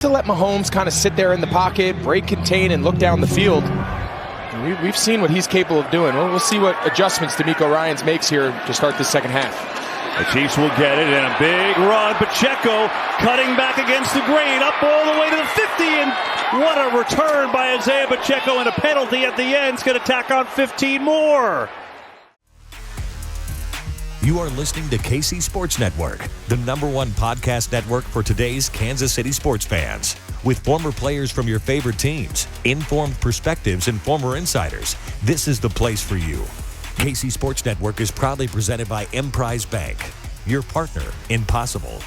To let Mahomes kind of sit there in the pocket, break, contain, and look down the field. We've seen what he's capable of doing. We'll see what adjustments DeMeco Ryans makes here to start this second half. The Chiefs will get it in a big run. Pacheco cutting back against the grain, up all the way to the 50, and what a return by Isaiah Pacheco, and a penalty at the end. It's going to tack on 15 more. You are listening to KC Sports Network, the #1 podcast network for today's Kansas City sports fans. With former players from your favorite teams, informed perspectives, and former insiders, this is the place for you. KC Sports Network is proudly presented by Emprise Bank, your partner in possible.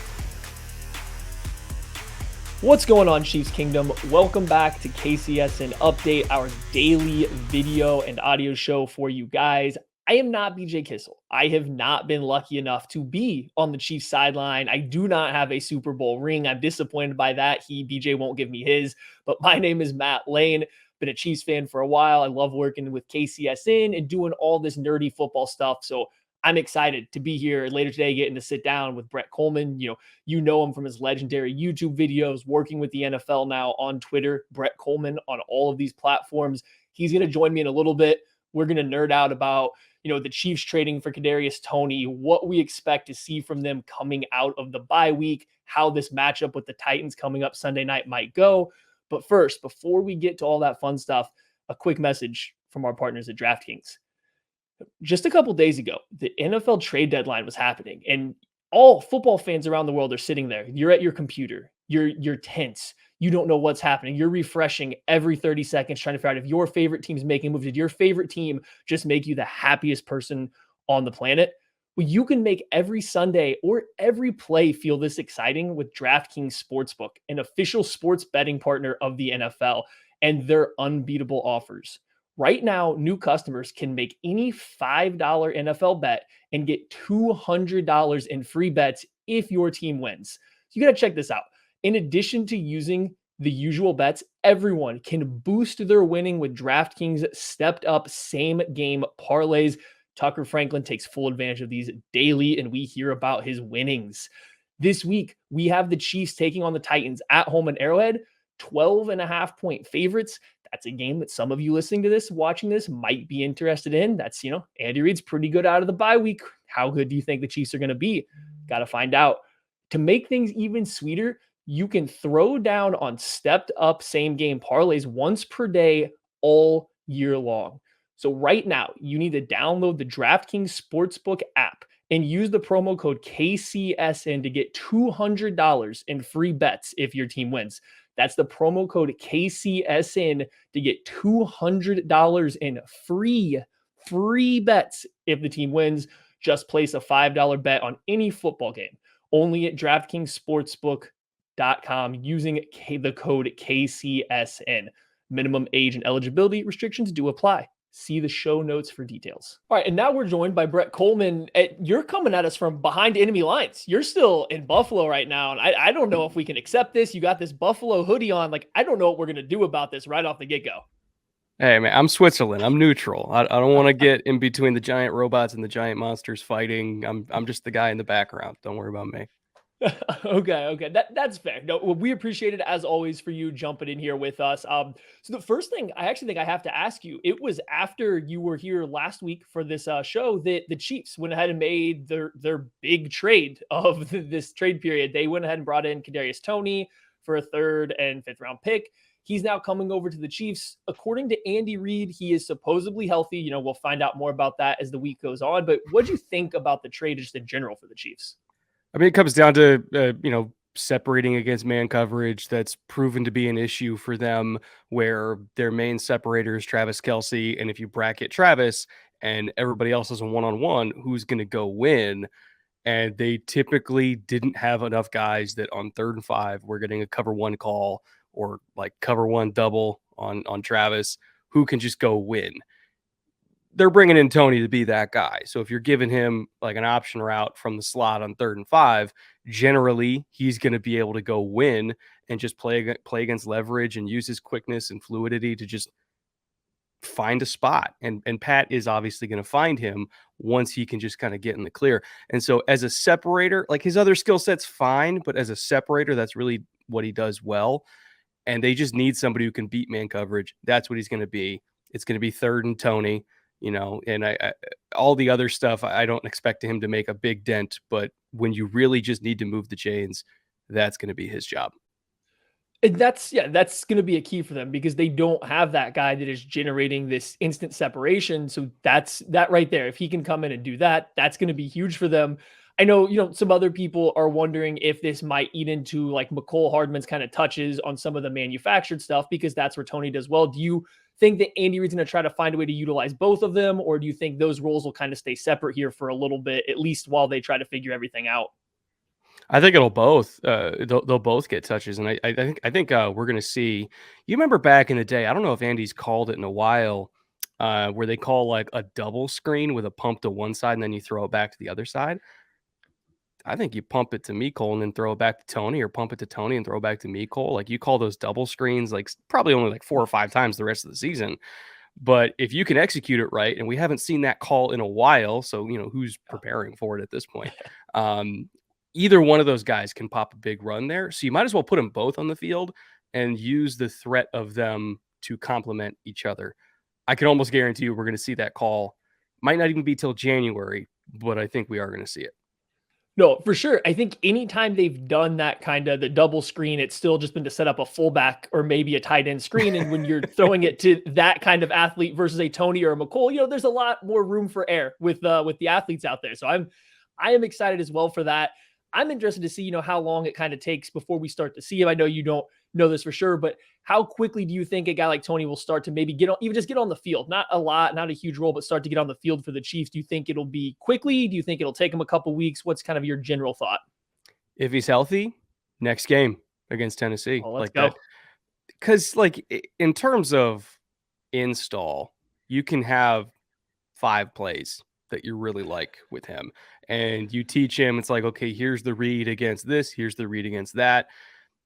What's going on, Chiefs Kingdom? Welcome back to KCSN Update, our daily video and audio show for you guys. I am not BJ Kissel. I have not been lucky enough to be on the Chiefs sideline. I do not have a Super Bowl ring. I'm disappointed by that. BJ won't give me his, but my name is Matt Lane. Been a Chiefs fan for a while. I love working with KCSN and doing all this nerdy football stuff. So I'm excited to be here later today, getting to sit down with Brett Kollmann. You know him from his legendary YouTube videos, working with the NFL now on Twitter. Brett Kollmann on all of these platforms. He's going to join me in a little bit. We're going to nerd out about the Chiefs trading for Kadarius Toney, what we expect to see from them coming out of the bye week, how this matchup with the Titans coming up Sunday night might go. But first, before we get to all that fun stuff, a quick message from our partners at DraftKings. Just a couple days ago, the NFL trade deadline was happening, and all football fans around the world are sitting there. You're at your computer. You're tense. You don't know what's happening. You're refreshing every 30 seconds trying to figure out if your favorite team's making a move. Did your favorite team just make you the happiest person on the planet? Well, you can make every Sunday or every play feel this exciting with DraftKings Sportsbook, an official sports betting partner of the NFL, and their unbeatable offers. Right now, new customers can make any $5 NFL bet and get $200 in free bets if your team wins. You got to check this out. In addition to using the usual bets, everyone can boost their winning with DraftKings stepped up same game parlays. Tucker Franklin takes full advantage of these daily, and we hear about his winnings. This week, we have the Chiefs taking on the Titans at home in Arrowhead, 12.5-point favorites. That's a game that some of you listening to this, watching this, might be interested in. That's, Andy Reid's pretty good out of the bye week. How good do you think the Chiefs are going to be? Got to find out. To make things even sweeter, you can throw down on stepped up same game parlays once per day all year long. So right now, you need to download the DraftKings Sportsbook app and use the promo code KCSN to get $200 in free bets if your team wins. That's the promo code KCSN to get $200 in free bets if the team wins. Just place a $5 bet on any football game. Only at DraftKings Sportsbook.com using the code KCSN. Minimum age and eligibility restrictions do apply. See the show notes for details. All right, and now we're joined by Brett Kollmann. You're coming at us from behind enemy lines. You're still in Buffalo right now, and I don't know if we can accept this. You got this Buffalo hoodie on. I don't know what we're going to do about this right off the get-go. Hey, man, I'm Switzerland. I'm neutral. I don't want to get in between the giant robots and the giant monsters fighting. I'm just the guy in the background. Don't worry about me. Okay. That's fair. No, we appreciate it as always for you jumping in here with us. So the first thing I actually think I have to ask you, it was after you were here last week for this show that the Chiefs went ahead and made their big trade of this trade period. They went ahead and brought in Kadarius Toney for a 3rd and 5th round pick. He's now coming over to the Chiefs. According to Andy Reid, he is supposedly healthy. We'll find out more about that as the week goes on. But what do you think about the trade just in general for the Chiefs? I mean, it comes down to, separating against man coverage. That's proven to be an issue for them, where their main separator is Travis Kelce. And if you bracket Travis and everybody else is a one-on-one, who's going to go win? And they typically didn't have enough guys that on 3rd and 5 were getting a cover 1 call or cover 1 double on Travis, who can just go win. They're bringing in Toney to be that guy. So if you're giving him an option route from the slot on 3rd and 5, generally he's going to be able to go win and just play against leverage and use his quickness and fluidity to just find a spot. And Pat is obviously going to find him once he can just kind of get in the clear. And so as a separator, his other skill set's fine, but as a separator, that's really what he does well. And they just need somebody who can beat man coverage. That's what he's going to be. It's going to be 3rd and Toney, and I all the other stuff, I don't expect him to make a big dent, but when you really just need to move the chains, that's going to be his job. And that's going to be a key for them because they don't have that guy that is generating this instant separation. So that's that right there. If he can come in and do that, that's going to be huge for them. I know, some other people are wondering if this might eat into like McCole Hardman's kind of touches on some of the manufactured stuff, because that's where Toney does well. Do you think that Andy Reid's going to try to find a way to utilize both of them, or do you think those roles will kind of stay separate here for a little bit, at least while they try to figure everything out? I think it'll both. They'll both get touches, and I think we're going to see. You remember back in the day? I don't know if Andy's called it in a while, where they call like a double screen with a pump to one side and then you throw it back to the other side. I think you pump it to Mecole and then throw it back to Toney, or pump it to Toney and throw it back to Mecole. Like, you call those double screens like probably only like 4 or 5 times the rest of the season. But if you can execute it right, and we haven't seen that call in a while, so who's preparing for it at this point? Either one of those guys can pop a big run there. So you might as well put them both on the field and use the threat of them to complement each other. I can almost guarantee you we're going to see that call. Might not even be till January, but I think we are going to see it. No, for sure. I think anytime they've done that kind of the double screen, it's still just been to set up a fullback or maybe a tight end screen. And when you're throwing it to that kind of athlete versus a Toney or a McCole, there's a lot more room for error with the athletes out there. So I am excited as well for that. I'm interested to see, how long it kind of takes before we start to see him. I know you don't know this for sure, but how quickly do you think a guy like Toney will start to maybe get on the field? Not a lot, not a huge role, but start to get on the field for the Chiefs. Do you think it'll be quickly? Do you think it'll take him a couple weeks? What's kind of your general thought? If he's healthy, next game against Tennessee. Oh, let's go. Because in terms of install, you can have 5 plays that you really like with him, and you teach him. It's like, okay, here's the read against this, here's the read against that,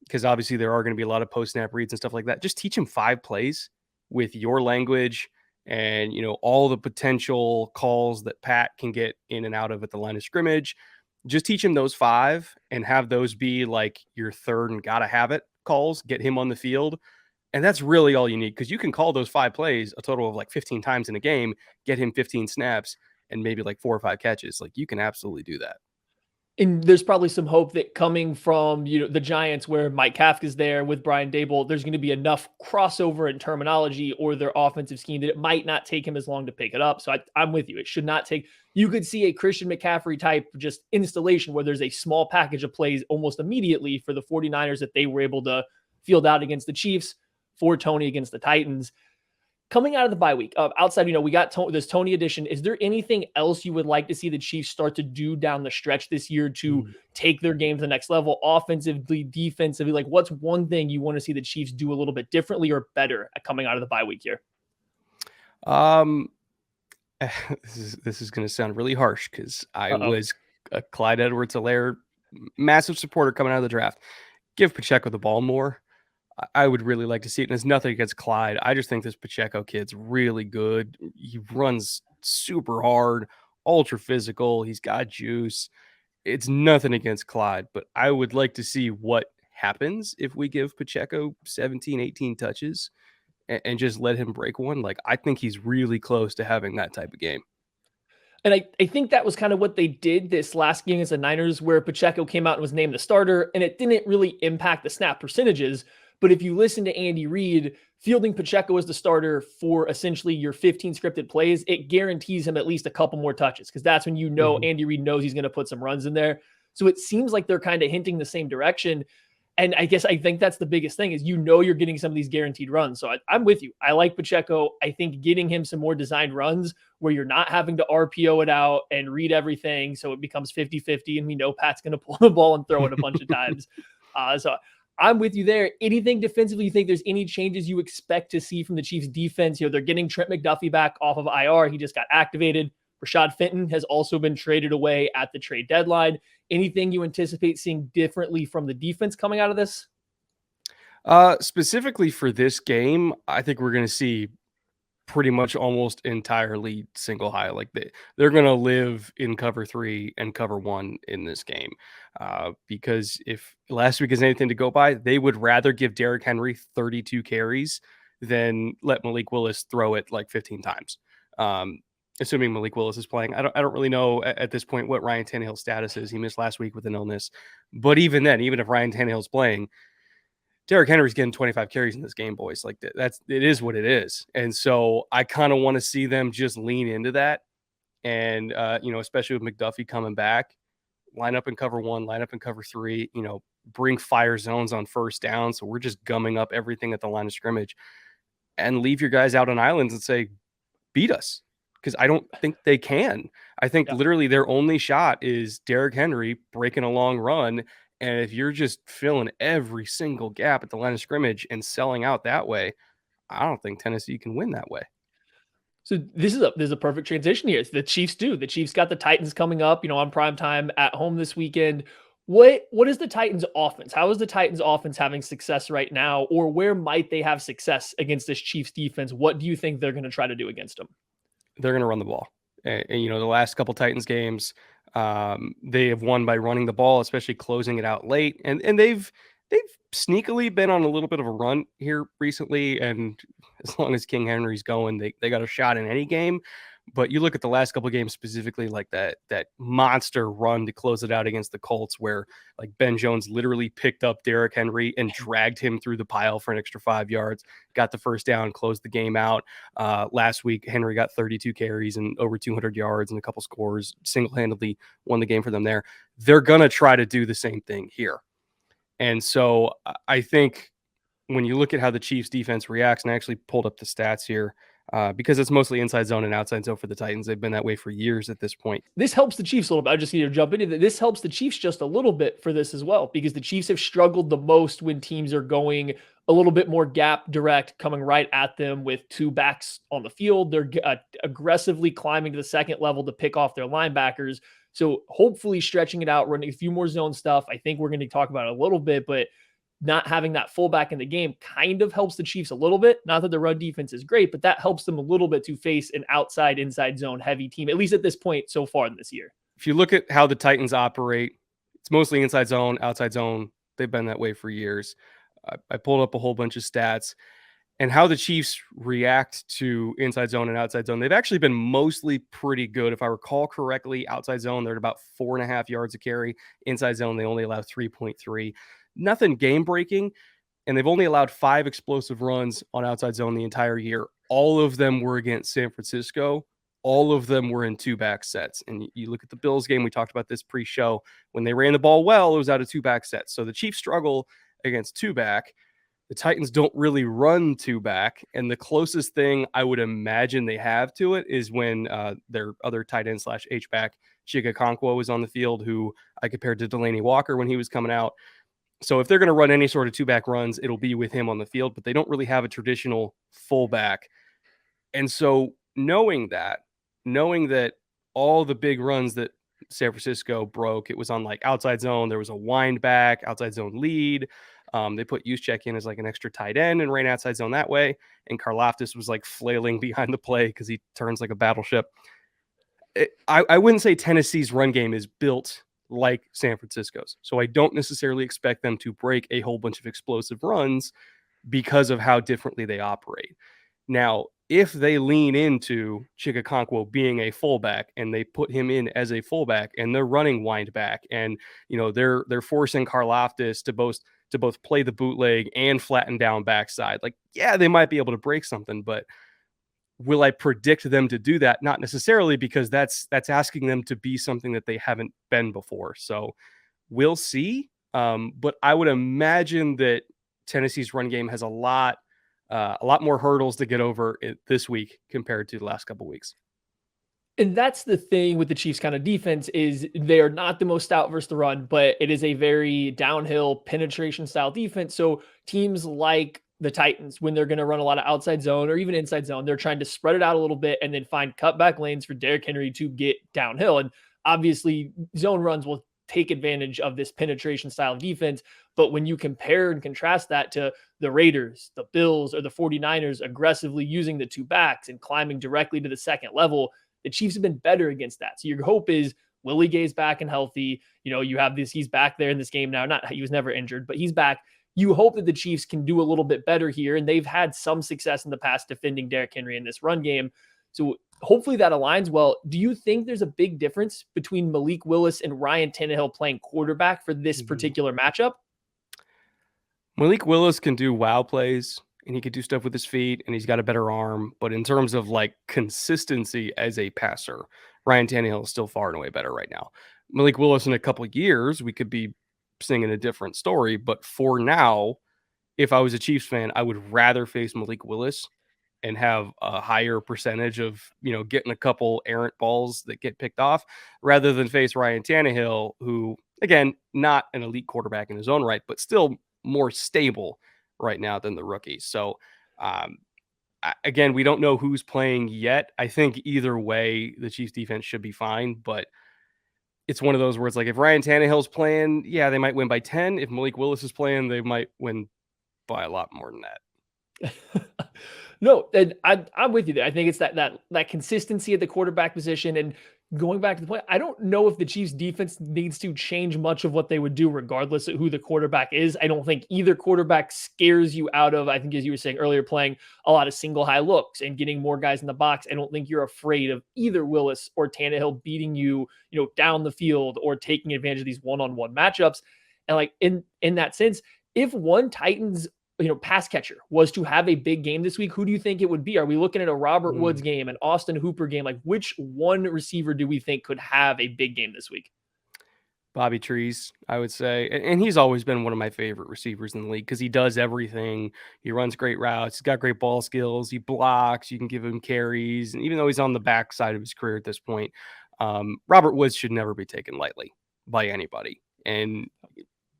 because obviously there are going to be a lot of post snap reads and stuff like that. Just teach him 5 plays with your language and all the potential calls that Pat can get in and out of at the line of scrimmage. Just teach him those 5 and have those be like your 3rd and gotta have it calls. Get him on the field. And that's really all you need, because you can call those 5 plays a total of like 15 times in a game, get him 15 snaps and maybe like 4 or 5 catches. Like, you can absolutely do that. And there's probably some hope that coming from, the Giants, where Mike Kafka's there with Brian Daboll, there's going to be enough crossover in terminology or their offensive scheme that it might not take him as long to pick it up. So I'm with you. It should not take, you could see a Christian McCaffrey type just installation where there's a small package of plays almost immediately for the 49ers that they were able to field out against the Chiefs, for Toney against the Titans. Coming out of the bye week, outside, we got this Toney edition. Is there anything else you would like to see the Chiefs start to do down the stretch this year to take their game to the next level, offensively, defensively? Like, what's one thing you want to see the Chiefs do a little bit differently or better coming out of the bye week here? This is going to sound really harsh, because I was a Clyde Edwards-Helaire massive supporter coming out of the draft. Give Pacheco the ball more. I would really like to see it. And it's nothing against Clyde. I just think this Pacheco kid's really good. He runs super hard, ultra physical. He's got juice. It's nothing against Clyde, but I would like to see what happens if we give Pacheco 17, 18 touches and just let him break one. Like, I think he's really close to having that type of game. And I think that was kind of what they did this last game against the Niners, where Pacheco came out and was named the starter, and it didn't really impact the snap percentages. But if you listen to Andy Reid, fielding Pacheco as the starter for essentially your 15 scripted plays, it guarantees him at least a couple more touches, because that's when Andy Reid knows he's going to put some runs in there. So it seems like they're kind of hinting the same direction. And I think that's the biggest thing is, you're getting some of these guaranteed runs. So I'm with you. I like Pacheco. I think getting him some more designed runs where you're not having to RPO it out and read everything so it becomes 50-50, and we know Pat's going to pull the ball and throw it a bunch of times. So I'm with you there. Anything defensively, you think there's any changes you expect to see from the Chiefs defense? They're getting Trent McDuffie back off of IR. He just got activated. Rashad Fenton has also been traded away at the trade deadline. Anything you anticipate seeing differently from the defense coming out of this? Specifically for this game, I think we're going to see pretty much almost entirely single high. Like they're going to live in cover 3 and cover 1 in this game. Because if last week is anything to go by, they would rather give Derrick Henry 32 carries than let Malik Willis throw it like 15 times. Assuming Malik Willis is playing. I don't really know at this point what Ryan Tannehill's status is. He missed last week with an illness. But even then, even if Ryan Tannehill's playing, Derrick Henry's getting 25 carries in this game, boys. Like it is what it is. And so I kind of want to see them just lean into that. And, especially with McDuffie coming back, line up in cover 1, line up in cover 3, bring fire zones on first down. So we're just gumming up everything at the line of scrimmage and leave your guys out on islands and say, beat us. Because I don't think they can. I think literally their only shot is Derrick Henry breaking a long run. And if you're just filling every single gap at the line of scrimmage and selling out that way, I don't think Tennessee can win that way. So this is a perfect transition here. The Chiefs do. The Chiefs got the Titans coming up, on prime time at home this weekend. What is the Titans offense? How is the Titans offense having success right now? Or where might they have success against this Chiefs defense? What do you think they're going to try to do against them? They're going to run the ball. And the last couple Titans games, they have won by running the ball, especially closing it out late. And they've sneakily been on a little bit of a run here recently. And as long as King Henry's going, they got a shot in any game. But you look at the last couple of games specifically, like that monster run to close it out against the Colts, where like Ben Jones literally picked up Derrick Henry and dragged him through the pile for an extra 5 yards, got the first down, closed the game out. Last week, Henry got 32 carries and over 200 yards and a couple scores, single-handedly won the game for them there. They're going to try to do the same thing here. And so I think when you look at how the Chiefs defense reacts, and I actually pulled up the stats here, because it's mostly inside zone and outside zone for the Titans. They've been that way for years at this point. This helps the Chiefs a little bit. I just need to jump into that. This helps the Chiefs just a little bit for this as well, because the Chiefs have struggled the most when teams are going a little bit more gap direct, coming right at them with two backs on the field. They're aggressively climbing to the second level to pick off their linebackers. So hopefully stretching it out, running a few more zone stuff. I think we're going to talk about it a little bit, but not having that fullback in the game kind of helps the Chiefs a little bit. Not that the run defense is great, but that helps them a little bit to face an outside, inside zone heavy team, at least at this point so far this year. If you look at how the Titans operate, it's mostly inside zone, outside zone. They've been that way for years. I pulled up a whole bunch of stats and how the Chiefs react to inside zone and outside zone. They've actually been mostly pretty good. If I recall correctly, outside zone, they're at about 4.5 yards a carry. Inside zone, they only allow 3.3. Nothing game breaking, and they've only allowed 5 explosive runs on outside zone the entire year. All of them were against San Francisco. All of them were in 2-back sets. And you look at the Bills game, we talked about this pre-show. When they ran the ball well, it was out of 2-back sets. So the Chiefs struggle against 2-back. The Titans don't really run 2-back. And the closest thing I would imagine they have to it is when their other tight end / H-back, Chika Okonkwo, was on the field, who I compared to Delaney Walker when he was coming out. So if they're going to run any sort of 2-back runs, it'll be with him on the field, but they don't really have a traditional fullback. And so knowing that all the big runs that San Francisco broke, it was on like outside zone. There was a wind back, outside zone lead. They put Juszczyk in as like an extra tight end and ran outside zone that way. And Karlaftis was like flailing behind the play because he turns like a battleship. I wouldn't say Tennessee's run game is built like San Francisco's. So I don't necessarily expect them to break a whole bunch of explosive runs because of how differently they operate. Now, if they lean into Chika Okonkwo being a fullback and they put him in as a fullback and they're running wind back and they're forcing Karlaftis to both play the bootleg and flatten down backside, like, yeah, they might be able to break something, but will I predict them to do that? Not necessarily, because that's asking them to be something that they haven't been before. So we'll see. But I would imagine that Tennessee's run game has a lot more hurdles to get over this week compared to the last couple of weeks. And that's the thing with the Chiefs kind of defense is they are not the most stout versus the run, but it is a very downhill penetration style defense. So teams like the Titans, when they're going to run a lot of outside zone or even inside zone, they're trying to spread it out a little bit and then find cutback lanes for Derrick Henry to get downhill. And obviously zone runs will take advantage of this penetration style of defense. But when you compare and contrast that to the Raiders, the Bills, or the 49ers aggressively using the two backs and climbing directly to the second level, the Chiefs have been better against that. So your hope is Willie Gay's back and healthy. You have this, he's back there in this game now. He was never injured, but he's back. You hope that the Chiefs can do a little bit better here. And they've had some success in the past defending Derrick Henry in this run game. So hopefully that aligns well. Do you think there's a big difference between Malik Willis and Ryan Tannehill playing quarterback for this particular matchup? Malik Willis can do wow plays and he can do stuff with his feet and he's got a better arm. But in terms of like consistency as a passer, Ryan Tannehill is still far and away better right now. Malik Willis in a couple of years, we could be singing a different story. But for now, if I was a Chiefs fan, I would rather face Malik Willis and have a higher percentage of, getting a couple errant balls that get picked off rather than face Ryan Tannehill, who, again, not an elite quarterback in his own right, but still more stable right now than the rookies. So, again, we don't know who's playing yet. I think either way, the Chiefs defense should be fine, but it's one of those where it's like, if Ryan Tannehill's playing, yeah, they might win by 10. If Malik Willis is playing, they might win by a lot more than that. No, and I'm with you there. I think it's that consistency at the quarterback position. And going back to the point, I don't know if the Chiefs defense needs to change much of what they would do regardless of who the quarterback is. I don't think either quarterback scares you out of, I think as you were saying earlier, playing a lot of single high looks and getting more guys in the box. I don't think you're afraid of either Willis or Tannehill beating you, down the field or taking advantage of these one-on-one matchups. And like in that sense, if one Titans pass catcher was to have a big game this week, who do you think it would be? Are we looking at a Robert Woods game, an Austin Hooper game? Like, which one receiver do we think could have a big game this week? Bobby Trees, I would say. And he's always been one of my favorite receivers in the league because he does everything. He runs great routes. He's got great ball skills. He blocks. You can give him carries. And even though he's on the backside of his career at this point, Robert Woods should never be taken lightly by anybody. And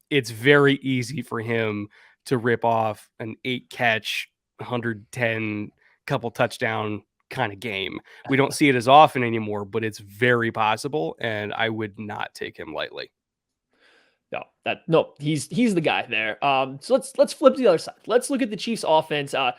it's very easy for him to rip off an 8-catch, 110 couple touchdown kind of game. We don't see it as often anymore, but it's very possible, and I would not take him lightly. He's the guy there. So let's flip to the other side. Let's look at the Chiefs offense. So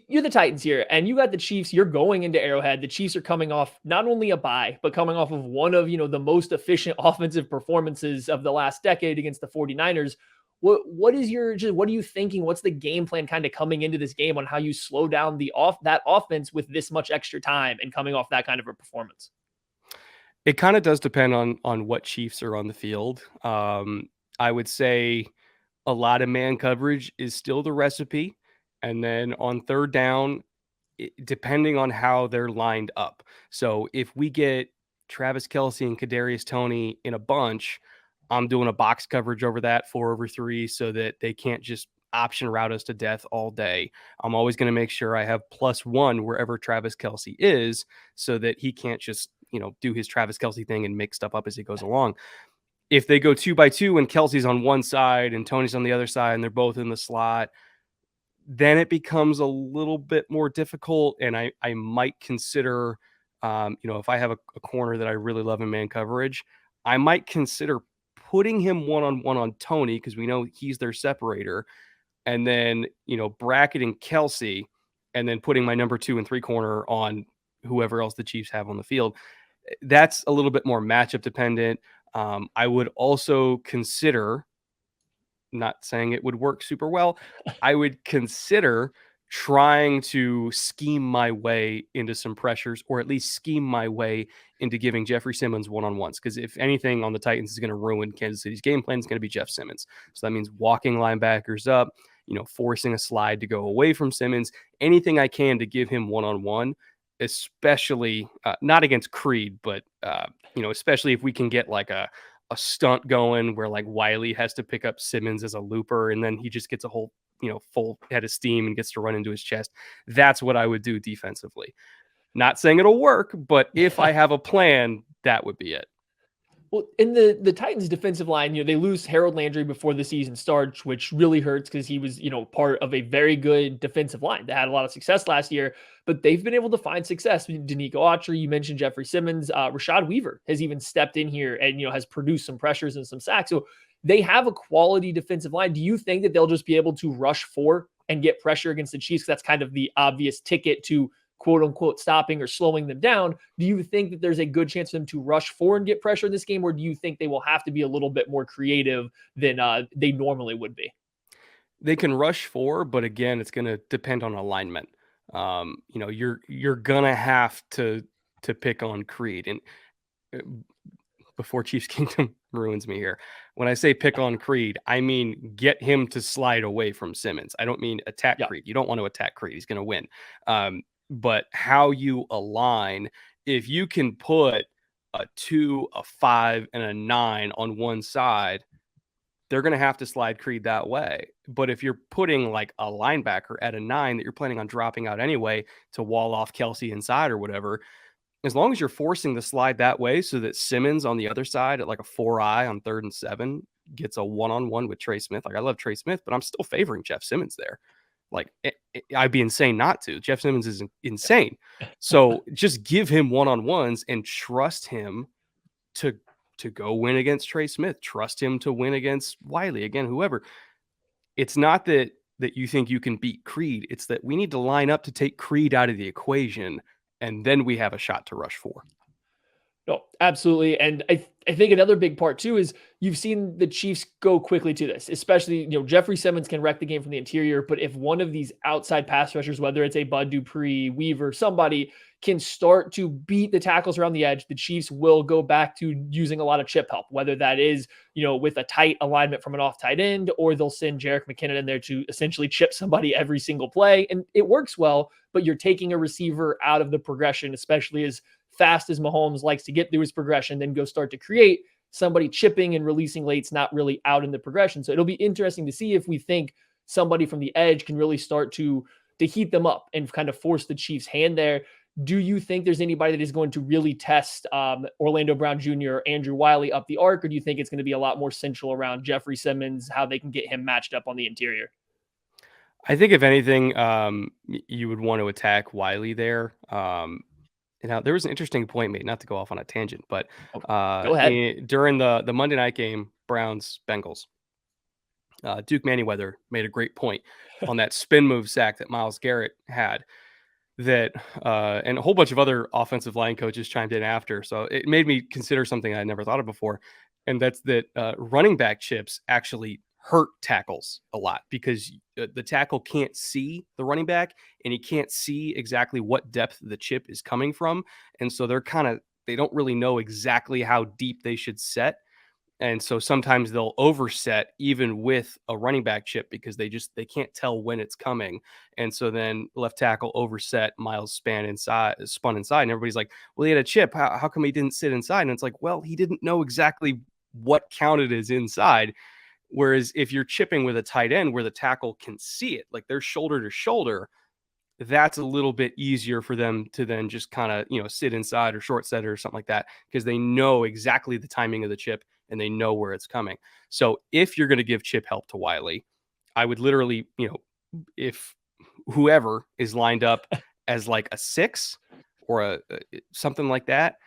you're the Titans here, and you got the Chiefs. You're going into Arrowhead. The Chiefs are coming off not only a bye, but coming off of one of the most efficient offensive performances of the last decade against the 49ers. What are you thinking? What's the game plan kind of coming into this game on how you slow down that offense with this much extra time and coming off that kind of a performance? It kind of does depend on what Chiefs are on the field. I would say a lot of man coverage is still the recipe. And then on third down, depending on how they're lined up. So if we get Travis Kelce and Kadarius Toney in a bunch, I'm doing a box coverage over that 4/3 so that they can't just option route us to death all day. I'm always going to make sure I have +1 wherever Travis Kelce is so that he can't just, do his Travis Kelce thing and make stuff up as he goes along. If they go 2x2 and Kelce's on one side and Tony's on the other side and they're both in the slot, then it becomes a little bit more difficult. And I might consider, if I have a corner that I really love in man coverage, I might consider putting him one-on-one on Toney because we know he's their separator, and then, bracketing Kelce and then putting my number 2 and 3 corner on whoever else the Chiefs have on the field. That's a little bit more matchup dependent. I would also consider, not saying it would work super well, I would consider trying to scheme my way into some pressures, or at least scheme my way into giving Jeffrey Simmons one-on-ones. Because if anything on the Titans is going to ruin Kansas City's game plan, it's going to be Jeff Simmons. So that means walking linebackers up, forcing a slide to go away from Simmons, anything I can to give him one-on-one, especially not against Creed, but, especially if we can get like a stunt going where like Wiley has to pick up Simmons as a looper and then he just gets a whole full head of steam and gets to run into his chest. That's what I would do defensively. Not saying it'll work, but if I have a plan, that would be it. Well, in the Titans defensive line, they lose Harold Landry before the season starts, which really hurts because he was, part of a very good defensive line that had a lot of success last year, but they've been able to find success. Danico Autry, you mentioned Jeffrey Simmons, Rashad Weaver has even stepped in here and, has produced some pressures and some sacks. So they have a quality defensive line. Do you think that they'll just be able to rush 4 and get pressure against the Chiefs? That's kind of the obvious ticket to quote unquote stopping or slowing them down. Do you think that there's a good chance for them to rush 4 and get pressure in this game? Or do you think they will have to be a little bit more creative than they normally would be? They can rush 4, but again, it's going to depend on alignment. You're going to have to pick on Creed. And before Chiefs Kingdom ruins me here, when I say pick on Creed, I mean get him to slide away from Simmons. I don't mean attack Creed. You don't want to attack Creed. He's going to win. But how you align, if you can put a 2, a 5, and a 9 on one side, they're going to have to slide Creed that way. But if you're putting like a linebacker at a 9 that you're planning on dropping out anyway to wall off Kelsey inside or whatever, as long as you're forcing the slide that way so that Simmons on the other side at like a 4-eye on 3rd and 7 gets a one-on-one with Trey Smith. Like, I love Trey Smith, but I'm still favoring Jeff Simmons there. Like, I'd be insane not to. Jeff Simmons is insane. So just give him one-on-ones and trust him to go win against Trey Smith. Trust him to win against Wiley. Again, whoever. It's not that you think you can beat Creed. It's that we need to line up to take Creed out of the equation, and then we have a shot to rush 4. No, absolutely. And I think another big part too is you've seen the Chiefs go quickly to this, especially, Jeffrey Simmons can wreck the game from the interior, but if one of these outside pass rushers, whether it's a Bud Dupree, Weaver, somebody can start to beat the tackles around the edge, the Chiefs will go back to using a lot of chip help, whether that is, with a tight alignment from an off tight end, or they'll send Jerick McKinnon in there to essentially chip somebody every single play. And it works well, but you're taking a receiver out of the progression, especially as fast as Mahomes likes to get through his progression, then go start to create. Somebody chipping and releasing late's not really out in the progression. So it'll be interesting to see if we think somebody from the edge can really start to heat them up and kind of force the Chiefs' hand there. Do you think there's anybody that is going to really test Orlando Brown Jr. or Andrew Wiley up the arc, or do you think it's going to be a lot more central around Jeffrey Simmons, how they can get him matched up on the interior? I think if anything, you would want to attack Wiley there. Now, there was an interesting point made, not to go off on a tangent, but go ahead. During the Monday night game, Browns-Bengals, Duke Manyweather made a great point on that spin move sack that Myles Garrett had, that and a whole bunch of other offensive line coaches chimed in after. So it made me consider something I never thought of before, and that's that running back chips actually hurt tackles a lot, because the tackle can't see the running back and he can't see exactly what depth the chip is coming from. And so they don't really know exactly how deep they should set. And so sometimes they'll overset even with a running back chip because they can't tell when it's coming. And so then left tackle overset, Miles spun inside, and everybody's like, well, he had a chip. How come he didn't sit inside? And it's like, well, he didn't know exactly what counted as inside. Whereas if you're chipping with a tight end where the tackle can see it, like they're shoulder to shoulder, that's a little bit easier for them to then just kind of, sit inside or short set or something like that, because they know exactly the timing of the chip and they know where it's coming. So if you're going to give chip help to Wiley, I would literally, if whoever is lined up as like a 6 or something like that,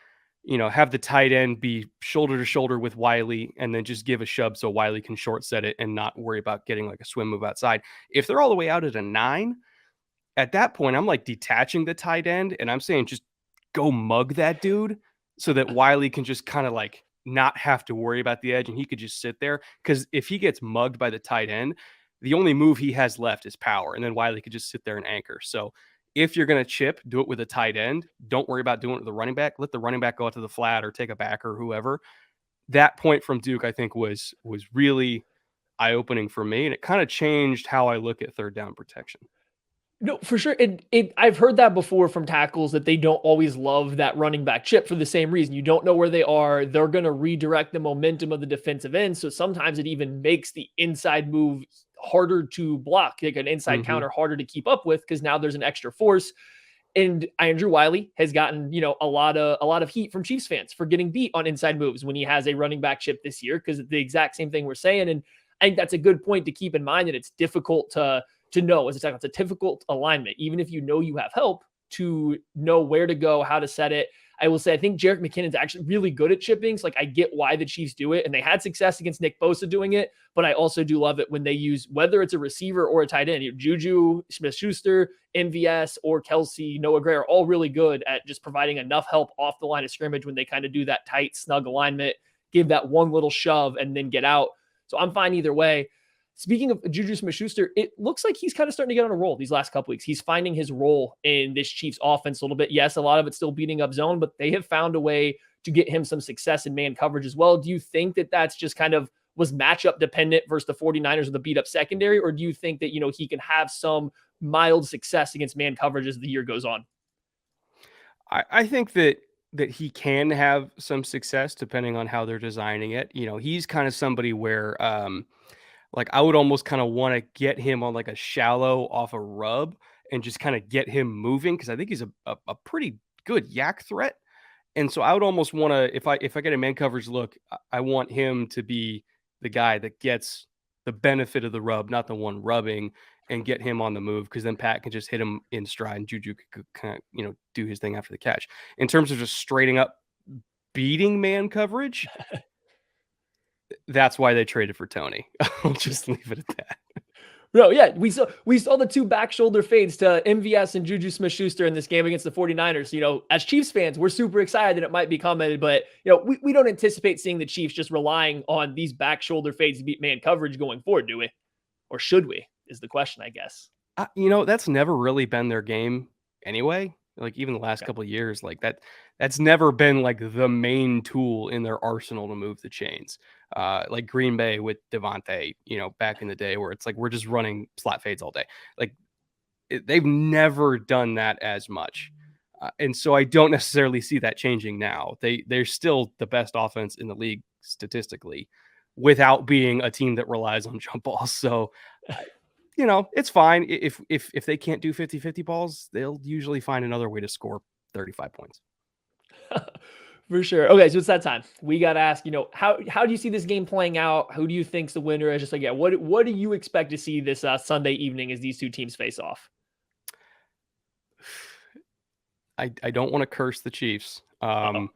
have the tight end be shoulder to shoulder with Wiley, and then just give a shove so Wiley can short set it and not worry about getting like a swim move outside. If they're all the way out at a 9, at that point, I'm like detaching the tight end and I'm saying, just go mug that dude so that Wiley can just kind of like not have to worry about the edge and he could just sit there. Because if he gets mugged by the tight end, the only move he has left is power. And then Wiley could just sit there and anchor. So if you're going to chip, do it with a tight end. Don't worry about doing it with the running back. Let the running back go out to the flat or take a back or whoever. That point from Duke, I think, was really eye-opening for me. And it kind of changed how I look at third down protection. No, for sure. I've heard that before from tackles, that they don't always love that running back chip for the same reason. You don't know where they are. They're going to redirect the momentum of the defensive end. So sometimes it even makes the inside move harder to block, like an inside counter harder to keep up with, because now there's an extra force. And Andrew Wiley has gotten, a lot of heat from Chiefs fans for getting beat on inside moves when he has a running back chip this year, because the exact same thing we're saying. And I think that's a good point to keep in mind, that it's difficult to know. It's a difficult alignment, even if you know you have help, to know where to go, how to set it. I will say, I think Jerick McKinnon's actually really good at chipping. So I get why the Chiefs do it, and they had success against Nick Bosa doing it, but I also do love it when they use, whether it's a receiver or a tight end, JuJu Smith-Schuster, MVS, or Kelsey, Noah Gray are all really good at just providing enough help off the line of scrimmage when they kind of do that tight, snug alignment, give that one little shove, and then get out. So I'm fine either way. Speaking of JuJu Smith-Schuster, it looks like he's kind of starting to get on a roll these last couple weeks. He's finding his role in this Chiefs offense a little bit. Yes, a lot of it's still beating up zone, but they have found a way to get him some success in man coverage as well. Do you think that that's just kind of was matchup dependent versus the 49ers or the beat up secondary? Or do you think that, he can have some mild success against man coverage as the year goes on? I think that he can have some success depending on how they're designing it. He's kind of somebody where, I would almost kind of want to get him on like a shallow off a rub and just kind of get him moving, because I think he's a pretty good yak threat. And so I would almost want to, if I get a man coverage look, I want him to be the guy that gets the benefit of the rub, not the one rubbing, and get him on the move, because then Pat can just hit him in stride and JuJu could kind of, do his thing after the catch. In terms of just straightening up beating man coverage, that's why they traded for Toney. I'll just leave it at that. No, yeah, we saw the two back shoulder fades to MVS and JuJu Smith-Schuster in this game against the 49ers. As Chiefs fans, we're super excited that it might be coming, but we don't anticipate seeing the Chiefs just relying on these back shoulder fades to beat man coverage going forward, do we? Or should we, is the question, I guess. That's never really been their game anyway. Like even the last couple of years, like that's never been like the main tool in their arsenal to move the chains. Like Green Bay with Devontae, back in the day, where it's like we're just running slot fades all day. Like they've never done that as much, and so I don't necessarily see that changing now. They're still the best offense in the league statistically, without being a team that relies on jump balls. So. It's fine. If they can't do 50-50 balls, they'll usually find another way to score 35 points. For sure. Okay, so it's that time. We got to ask, how do you see this game playing out? Who do you think's the winner? Just like, what do you expect to see this Sunday evening as these two teams face off? I don't want to curse the Chiefs. I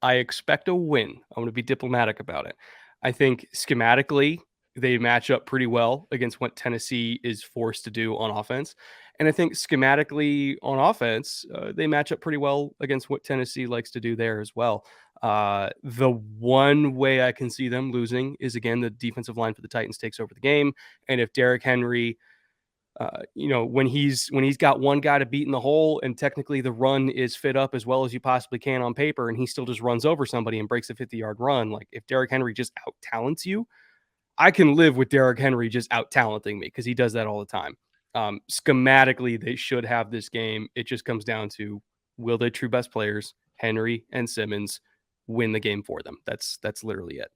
expect a win. I'm going to be diplomatic about it. I think schematically, they match up pretty well against what Tennessee is forced to do on offense. And I think schematically on offense, they match up pretty well against what Tennessee likes to do there as well. The one way I can see them losing is, again, the defensive line for the Titans takes over the game. And if Derrick Henry, when he's got one guy to beat in the hole and technically the run is fit up as well as you possibly can on paper, and he still just runs over somebody and breaks a 50-yard run, like if Derrick Henry just out-talents you, I can live with Derrick Henry just out-talenting me, because he does that all the time. Schematically, they should have this game. It just comes down to, will their true best players, Henry and Simmons, win the game for them? That's literally it.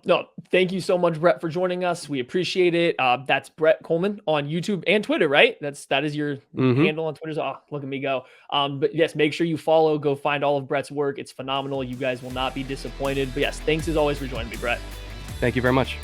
No, thank you so much, Brett, for joining us. We appreciate it. That's Brett Kollmann on YouTube and Twitter, right? That is your handle on Twitter. Oh, look at me go. But yes, make sure you follow, go find all of Brett's work. It's phenomenal. You guys will not be disappointed. But yes, thanks as always for joining me, Brett. Thank you very much.